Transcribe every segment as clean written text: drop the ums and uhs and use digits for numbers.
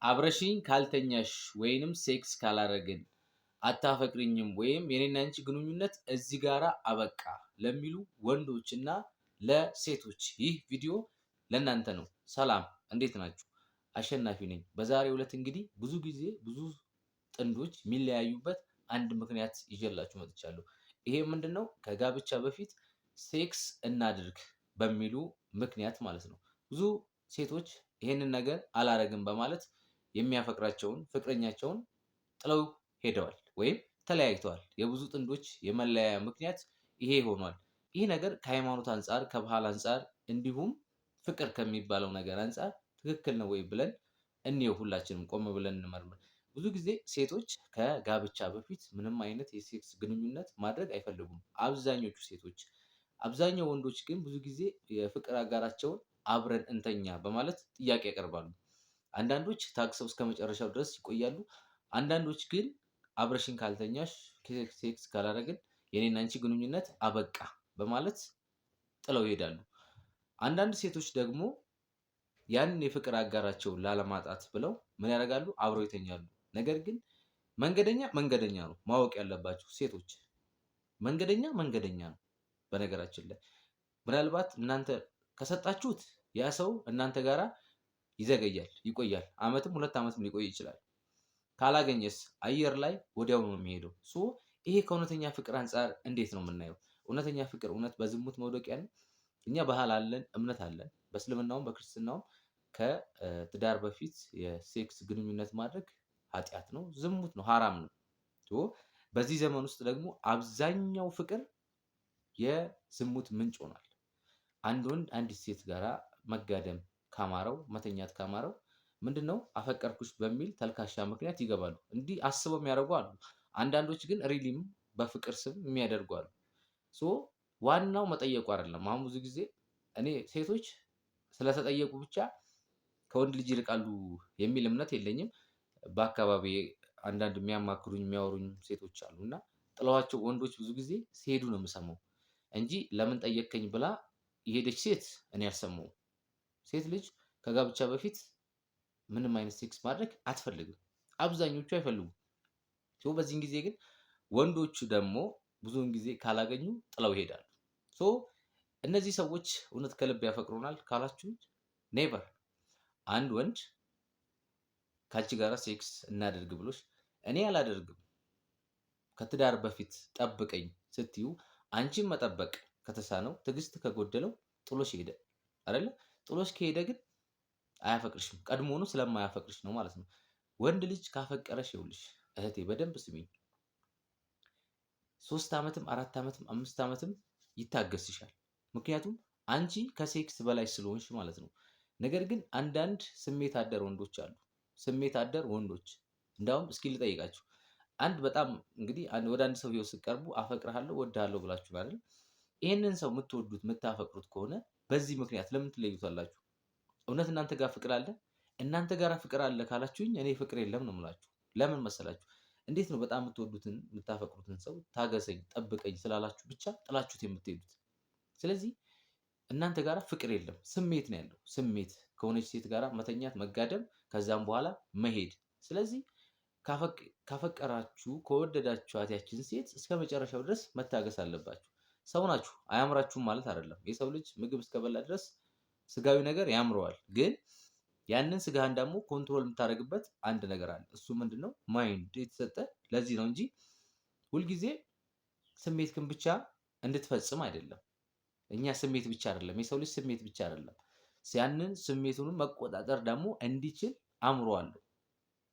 አብረሽኝ ካልተኛሽ ወይንም ሴክስ ካላረግን አታፈቅሪኝም ወይም የኔና አንቺ ግንኙነት እዚህ ጋራ አበቃ ለሚሉ ወንዶችና ለሴቶች ይህ ቪዲዮ ለእናንተ ነው። ሰላም እንዴት ናችሁ? አሸናፊ ነኝ። በዛሬው ዕለት እንግዲህ ብዙ ጊዜ ብዙ ጥንዶች የሚለያዩበት አንድ ምክንያት ይዤላችሁ መጥቻለሁ። ይሄ ምንድነው? ከጋብቻ በፊት ሴክስ እናድርግ በሚሉ ምክንያት ማለት ነው። ብዙ ሴቶች ይሄንን ነገር አላረግም በማለት የሚያፈቅራቸውን ፍቅረኛቸውን ጥለው ሄደዋል ወይም ተለያይተዋል። የብዙ ጥንዶች የመለያያ ምክንያት ይሄ ሆኗል። ይህ ነገር ከሃይማኖት አንፃር፣ ከባህል አንፃር እንዲሁም ፍቅር ከሚባለው ነገር አንፃር ትክክል ነው ወይ ብለን እንየው። ሁላችንም ቆም ብለን እንመርምር። ብዙ ጊዜ ሴቶች ከጋብቻ በፊት ምንም አይነት የሴክስ ግንኙነት ማድረግ አይፈልጉም፣ አብዛኞቹ ሴቶች። አብዛኛው ወንዶች ግን ብዙ ጊዜ የፍቅር አጋራቸውን አብረን እንተኛ በማለት ጥያቄ ያቀርባሉ። አንዳንዶች ታግሰው እስከመጨረሻው ድረስ ይቆያሉ። አንዳንዶች ግን አብረሽኝ ካልተኛሽ ሴክስ ካላረግን የኔና አንቺ ግንኙነት አበቃ በማለት ጥለው ይሄዳሉ። አንዳንድ ሴቶች ደግሞ ያንን የፍቅር አጋራቸውን ላለማጣት ብለው ምን ያደርጋሉ? አብረው ይተኛሉ። ነገር ግን መንገደኛ መንገደኛ ነው። ማወቅ ያለባችሁ ሴቶች፣ መንገደኛ መንገደኛ ነው። በነገራችን ላይ ምናልባት እናንተ ከሰጣችሁት ያ ሰው እናንተ ጋራ ይዘገያል፣ ይቆያል። አመትም 2 አመትም ሊቆይ ይችላል። ካላገኘስ አየር ላይ ወዲያው ነው የሚሄደው። ይሄ ከእውነተኛ ፍቅር አንፃር እንዴት ነው የምናየው? እውነተኛ ፍቅር እውነት በዝሙት መውደቂያ ነው? እኛ ባህል አለን፣ እምነት አለን። በእስልምናውም በክርስትናውም ከትዳር በፊት የሴክስ ግንኙነት ማድረግ ኃጢአት ነው፣ ዝሙት ነው፣ ሀራም ነው። በዚህ ዘመን ውስጥ ደግሞ አብዛኛው ፍቅር የዝሙት ምንጭ ሆኗል። አንድ ወንድ አንዲት ሴት ጋራ መጋደም ካማረው፣ መተኛት ካማረው ምንድነው አፈቀርኩሽ በሚል ተልካሻ ምክንያት ይገባሉ። እንዲህ አስበው የሚያደርጉ አሉ። አንዳንዶች ግን ሪሊም በፍቅር ስም የሚያደርጉ አሉ። ዋናው መጠየቁ አይደለም። አሁን ብዙ ጊዜ እኔ ሴቶች ስለተጠየቁ ብቻ ከወንድ ልጅ ይርቃሉ የሚል እምነት የለኝም። በአካባቢ አንዳንድ የሚያማክሩኝ የሚያወሩኝ ሴቶች አሉ እና ጥለዋቸው ወንዶች ብዙ ጊዜ ሲሄዱ ነው የምሰማው እንጂ ለምን ጠየቅከኝ ብላ የሄደች ሴት እኔ አልሰማሁም። ሴት ልጅ ከጋብቻ በፊት ምንም አይነት ሴክስ ማድረግ አትፈልግም። አብዛኞቹ አይፈልጉም። በዚህን ጊዜ ግን ወንዶቹ ደግሞ ብዙውን ጊዜ ካላገኙ ጥለው ይሄዳሉ። እነዚህ ሰዎች እውነት ከልብ ያፈቅሩናል ካላችሁ ኔቨር። አንድ ወንድ ከአንቺ ጋር ሴክስ እናደርግ ብሎሽ እኔ አላደርግም ከትዳር በፊት ጠብቀኝ ስትዩ አንቺን መጠበቅ ከተሳነው ትዕግስት ከጎደለው ጥሎሽ ሄደ አይደለ? ጥሎሽ ከሄደ ግን አያፈቅርሽም። ቀድሞውኑ ስለማያፈቅርሽ ነው ማለት ነው። ወንድ ልጅ ካፈቀረሽ ይኸውልሽ እህቴ በደንብ ስሚኝ፣ 3 አመትም 4 አመትም 5 አመትም ይታገስሻል። ምክንያቱም አንቺ ከሴክስ በላይ ስለሆንሽ ማለት ነው። ነገር ግን አንዳንድ ስሜት አደር ወንዶች አሉ። ስሜት አደር ወንዶች እንዳውም እስኪ ልጠይቃችሁ። አንድ በጣም እንግዲህ ወደ አንድ ሰው ህይወት ስትቀርቡ አፈቅርሃለሁ ወድሃለሁ ብላችሁ አይደል? ይሄንን ሰው የምትወዱት የምታፈቅሩት ከሆነ በዚህ ምክንያት ለምን ትለዩታላችሁ? እውነት እናንተ ጋር ፍቅር አለ? እናንተ ጋር ፍቅር አለ ካላችሁኝ እኔ ፍቅር የለም ነው የምላችሁ። ለምን መሰላችሁ? እንዴት ነው በጣም የምትወዱትን የምታፈቅሩትን ሰው ታገሰኝ ጠብቀኝ ስላላችሁ ብቻ ጥላችሁት የምትሄዱት? ስለዚህ እናንተ ጋር ፍቅር የለም፣ ስሜት ነው ያለው። ስሜት ከሆነች ሴት ጋር መተኛት፣ መጋደም፣ ከዛም በኋላ መሄድ። ስለዚህ ካፈቀራችሁ ከወደዳችኋት ያችን ሴት እስከ መጨረሻው ድረስ መታገስ አለባችሁ። ሰው ናችሁ፣ አያምራችሁም ማለት አይደለም። የሰው ልጅ ምግብ እስከበላ ድረስ ስጋዊ ነገር ያምረዋል። ግን ያንን ስጋህን ደግሞ ኮንትሮል የምታደርግበት አንድ ነገር አለ። እሱ ምንድነው? ማይንድ የተሰጠ ለዚህ ነው እንጂ ሁልጊዜ ስሜትክን ብቻ እንድትፈጽም አይደለም። እኛ ስሜት ብቻ አይደለም፣ የሰው ልጅ ስሜት ብቻ አይደለም። ያንን ስሜቱንም መቆጣጠር ደግሞ እንዲችል አእምሮ አለው።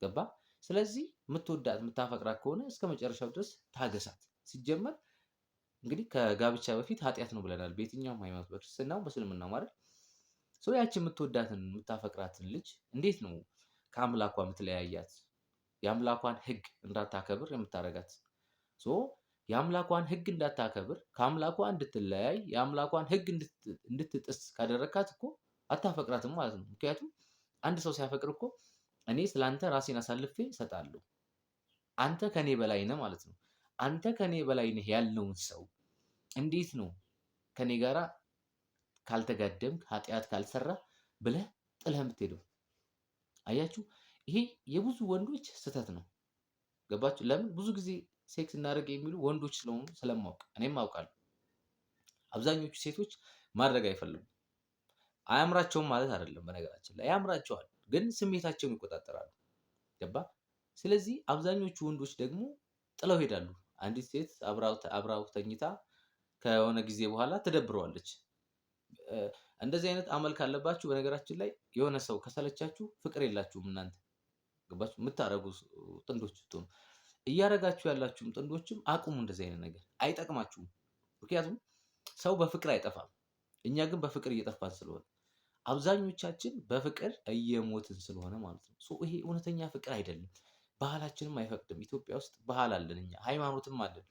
ገባ? ስለዚህ የምትወዳት የምታፈቅራት ከሆነ እስከ መጨረሻው ድረስ ታገሳት። ሲጀመር እንግዲህ ከጋብቻ በፊት ኃጢአት ነው ብለናል፣ በየትኛውም ሃይማኖት፣ በክርስትናው በእስልምናው ማለት ያቺ የምትወዳትን የምታፈቅራትን ልጅ እንዴት ነው ከአምላኳ የምትለያያት? የአምላኳን ሕግ እንዳታከብር የምታረጋት? የአምላኳን ሕግ እንዳታከብር ከአምላኳ እንድትለያይ የአምላኳን ሕግ እንድትጥስ ካደረካት እኮ አታፈቅራትም ማለት ነው። ምክንያቱም አንድ ሰው ሲያፈቅር እኮ እኔ ስለአንተ ራሴን አሳልፌ እሰጣለሁ፣ አንተ ከኔ በላይ ነህ ማለት ነው። አንተ ከኔ በላይ ነህ ያልነውን ሰው እንዴት ነው ከኔ ጋራ ካልተጋደምክ ኃጢአት ካልሰራ ብለህ ጥለህ የምትሄደው? አያችሁ፣ ይሄ የብዙ ወንዶች ስህተት ነው። ገባችሁ? ለምን ብዙ ጊዜ ሴክስ እናደርግ የሚሉ ወንዶች ስለሆኑ ስለማውቅ እኔም አውቃለሁ። አብዛኞቹ ሴቶች ማድረግ አይፈልጉም። አያምራቸውም ማለት አይደለም። በነገራችን ላይ ያምራቸዋል፣ ግን ስሜታቸውን ይቆጣጠራሉ። ገባ? ስለዚህ አብዛኞቹ ወንዶች ደግሞ ጥለው ሄዳሉ። አንዲት ሴት አብራው ተኝታ ከሆነ ጊዜ በኋላ ትደብረዋለች። እንደዚህ አይነት አመል ካለባችሁ በነገራችን ላይ የሆነ ሰው ከሰለቻችሁ ፍቅር የላችሁም እናንተ። ገባችሁ? የምታረጉ ጥንዶች ስትሆኑ እያረጋችሁ ያላችሁም ጥንዶችም አቁሙ። እንደዚህ አይነት ነገር አይጠቅማችሁም። ምክንያቱም ሰው በፍቅር አይጠፋም። እኛ ግን በፍቅር እየጠፋን ስለሆነ አብዛኞቻችን በፍቅር እየሞትን ስለሆነ ማለት ነው። ይሄ እውነተኛ ፍቅር አይደለም። ባህላችንም አይፈቅድም። ኢትዮጵያ ውስጥ ባህል አለን፣ እኛ ሃይማኖትም አለን።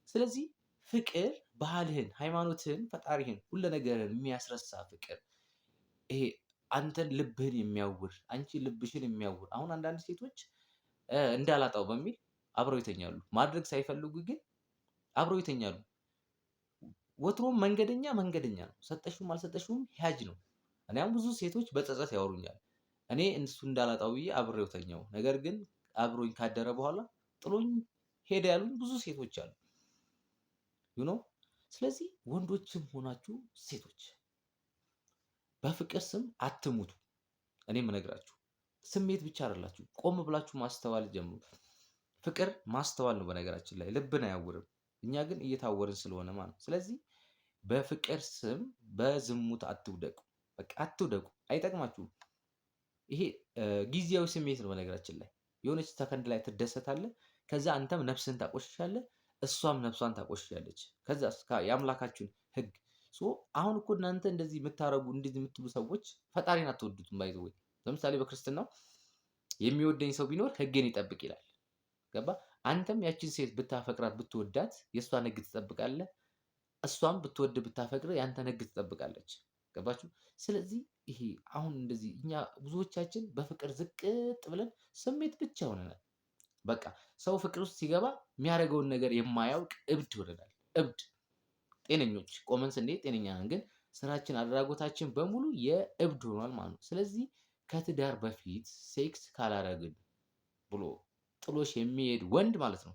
ስለዚህ ፍቅር ባህልህን፣ ሃይማኖትህን፣ ፈጣሪህን፣ ሁሉ ነገርህን የሚያስረሳ ፍቅር፣ ይሄ አንተን ልብህን የሚያውር አንቺ ልብሽን የሚያውር። አሁን አንዳንድ ሴቶች እንዳላጣው በሚል አብረው ይተኛሉ። ማድረግ ሳይፈልጉ ግን አብረው ይተኛሉ። ወትሮም መንገደኛ ነው። ሰጠሽውም አልሰጠሽውም ያጅ ነው። እኔ አሁን ብዙ ሴቶች በጸጸት ያወሩኛል። እኔ እሱ እንዳላጣው ብዬ አብሬው ተኛው፣ ነገር ግን አብሮኝ ካደረ በኋላ ጥሎኝ ሄደ ያሉኝ ብዙ ሴቶች አሉ። ዩኖ ስለዚህ ወንዶችም ሆናችሁ ሴቶች በፍቅር ስም አትሙቱ። እኔ የምነግራችሁ ስሜት ብቻ አይደላችሁ፣ ቆም ብላችሁ ማስተዋል ጀምሩ። ፍቅር ማስተዋል ነው። በነገራችን ላይ ልብን አያውርም። እኛ ግን እየታወርን ስለሆነ ማለት ነው። ስለዚህ በፍቅር ስም በዝሙት አትውደቁ። በቃ አትውደቁ፣ አይጠቅማችሁም። ይሄ ጊዜያዊ ስሜት ነው። በነገራችን ላይ የሆነች ሰከንድ ላይ ትደሰታለህ፣ ከዛ አንተም ነፍስን ታቆሽሻለህ፣ እሷም ነፍሷን ታቆሽሻለች። ከዛ የአምላካችሁን ህግ አሁን እኮ እናንተ እንደዚህ የምታረጉ እንደዚህ የምትሉ ሰዎች ፈጣሪን አትወዱትም። ባይዘው ለምሳሌ በክርስትናው የሚወደኝ ሰው ቢኖር ህጌን ይጠብቅ ይላል። ገባ? አንተም ያችን ሴት ብታፈቅራት ብትወዳት የእሷን ህግ ትጠብቃለህ፣ እሷም ብትወድ ብታፈቅር ያንተን ህግ ትጠብቃለች። ገባችሁ? ስለዚህ ይሄ አሁን እንደዚህ እኛ ብዙዎቻችን በፍቅር ዝቅጥ ብለን ስሜት ብቻ ሆነናል። በቃ ሰው ፍቅር ውስጥ ሲገባ የሚያደርገውን ነገር የማያውቅ እብድ ሆነናል። እብድ። ጤነኞች ቆመን ስንሄድ ጤነኛ ነን፣ ግን ስራችን አድራጎታችን በሙሉ የእብድ ሆኗል ማለት ነው። ስለዚህ ከትዳር በፊት ሴክስ ካላረግን ብሎ ጥሎሽ የሚሄድ ወንድ ማለት ነው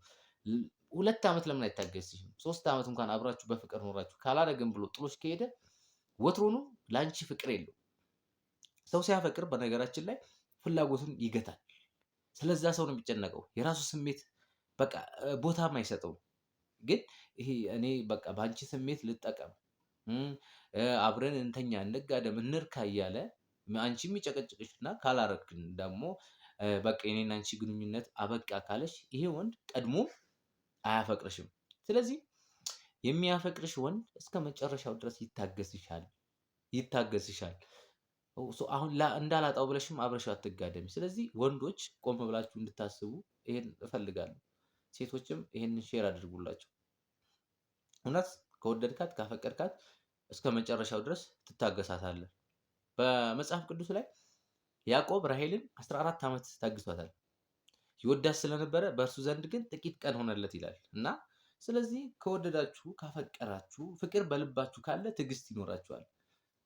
2 ዓመት ለምን አይታገስሽም? 3 ዓመት እንኳን አብራችሁ በፍቅር ኖራችሁ ካላረግን ብሎ ጥሎሽ ከሄደ ወትሮኑ ለአንቺ ፍቅር የለው። ሰው ሲያፈቅር በነገራችን ላይ ፍላጎቱን ይገታል። ስለዛ ሰው ነው የሚጨነቀው። የራሱ ስሜት በቃ ቦታም አይሰጠውም። ግን ይሄ እኔ በቃ በአንቺ ስሜት ልጠቀም፣ አብረን እንተኛ፣ እንጋደም፣ እንርካ እያለ አንቺ የሚጨቀጭቅሽና ካላረግን ደግሞ በቃ የኔና አንቺ ግንኙነት አበቃ ካለሽ ይሄ ወንድ ቀድሞ አያፈቅርሽም። ስለዚህ የሚያፈቅርሽ ወንድ እስከ መጨረሻው ድረስ ይታገስሻል። አሁን እንዳላጣው ብለሽም አብረሽው አትጋደሚ። ስለዚህ ወንዶች ቆም ብላችሁ እንድታስቡ ይሄን እፈልጋለሁ። ሴቶችም ይሄንን ሼር አድርጉላቸው። እውነት ከወደድካት ካፈቀድካት እስከ መጨረሻው ድረስ ትታገሳታለህ። በመጽሐፍ ቅዱስ ላይ ያዕቆብ ራሔልን 14 ዓመት ታግሷታል። ይወዳት ስለነበረ በእርሱ ዘንድ ግን ጥቂት ቀን ሆነለት ይላል እና ስለዚህ ከወደዳችሁ ካፈቀራችሁ ፍቅር በልባችሁ ካለ ትዕግስት ይኖራችኋል።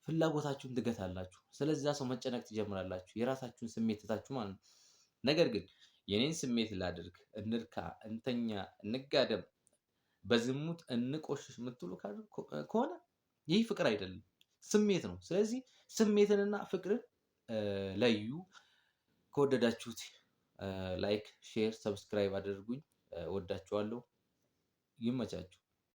ፍላጎታችሁን ትገታላችሁ። ስለዛ ሰው መጨነቅ ትጀምራላችሁ። የራሳችሁን ስሜት ትታችሁ ማለት ነው። ነገር ግን የኔን ስሜት ላድርግ፣ እንርካ፣ እንተኛ፣ እንጋደም፣ በዝሙት እንቆሽሽ የምትሉ ከሆነ ይህ ፍቅር አይደለም፣ ስሜት ነው። ስለዚህ ስሜትንና ፍቅርን ለዩ። ከወደዳችሁት ላይክ፣ ሼር፣ ሰብስክራይብ አድርጉኝ። ወዳችኋለሁ። ይመቻችሁ።